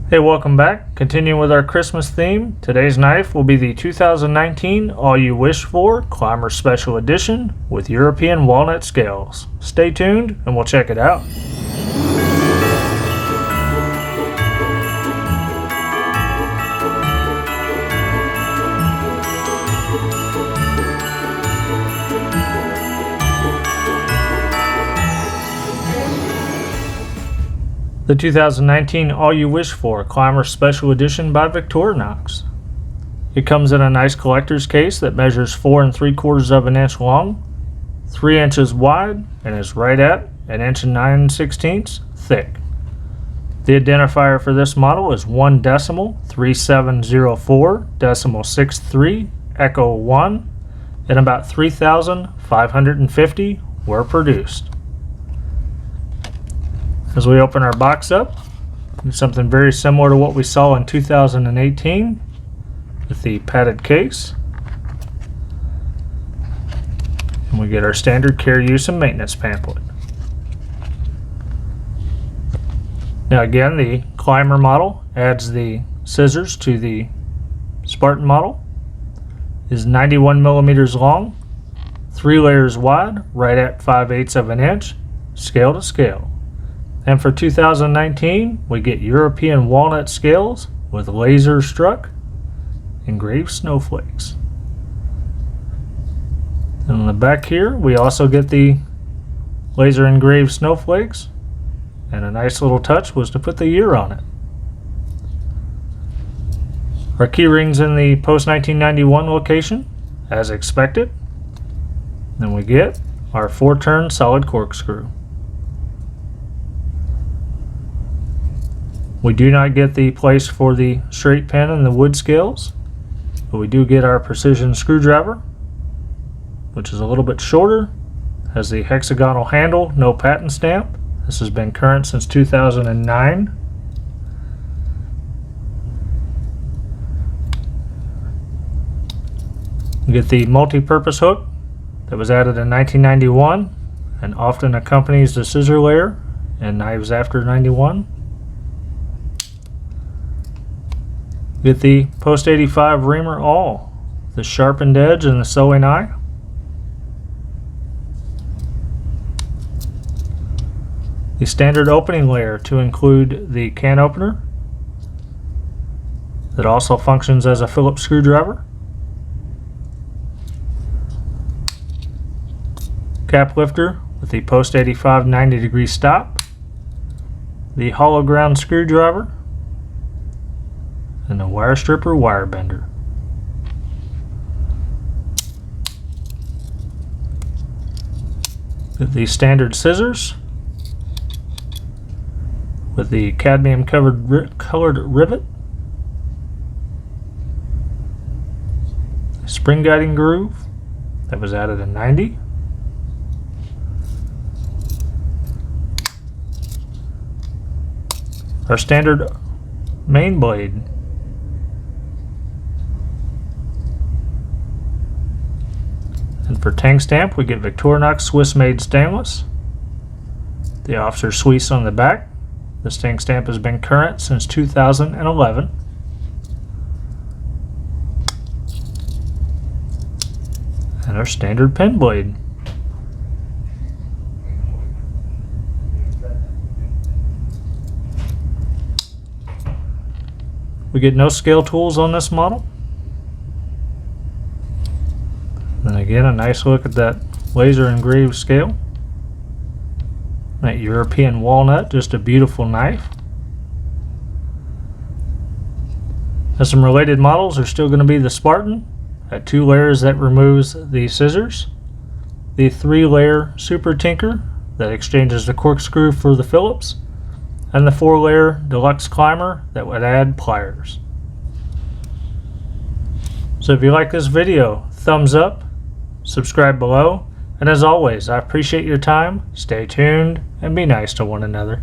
Hey, welcome back. Continuing with our Christmas theme, today's knife will be the 2019 All You Wish For Climber Special Edition with European walnut scales. Stay tuned and we'll check it out. The 2019 All You Wish For Climber Special Edition by Victorinox. It comes in a nice collector's case that measures 4 3/4 inch long, 3 inches wide, and is right at 1 9/16 inches thick. The identifier for this model is 1.3704.63 Echo 1, and about 3,550 were produced. As we open our box up, something very similar to what we saw in 2018 with the padded case. And we get our standard care, use, and maintenance pamphlet. Now again, the climber model adds the scissors to the Spartan model. Is 91 millimeters long, 3 layers wide, right at 5/8 inch, scale to scale. And for 2019, we get European walnut scales with laser struck engraved snowflakes. And on the back here, we also get the laser engraved snowflakes, and a nice little touch was to put the year on it. Our key rings in the post 1991 location, as expected. Then we get our 4-turn solid corkscrew. We do not get the place for the straight pin and the wood scales, but we do get our precision screwdriver, which is a little bit shorter, has the hexagonal handle, no patent stamp. This has been current since 2009. We get the multi-purpose hook that was added in 1991 and often accompanies the scissor layer in knives after 91. Get the post 85 reamer awl, the sharpened edge and the sewing eye. The standard opening layer to include the can opener that also functions as a Phillips screwdriver. Cap lifter with the post 85 90-degree stop. The hollow ground screwdriver. And a wire stripper wire bender. With the standard scissors with the cadmium colored rivet, a spring guiding groove that was added in 90, our standard main blade, and for tang stamp we get Victorinox Swiss made stainless, the officer Suisse on the back. This tang stamp has been current since 2011. And our standard pen blade. We get no scale tools on this model. And again, a nice look at that laser engraved scale. That European walnut, just a beautiful knife. Now some related models are still going to be the Spartan at 2 layers that removes the scissors, the 3-layer Super Tinker that exchanges the corkscrew for the Phillips, and the 4-layer Deluxe Climber that would add pliers. So if you like this video, thumbs up, subscribe below, and as always, I appreciate your time. Stay tuned and be nice to one another.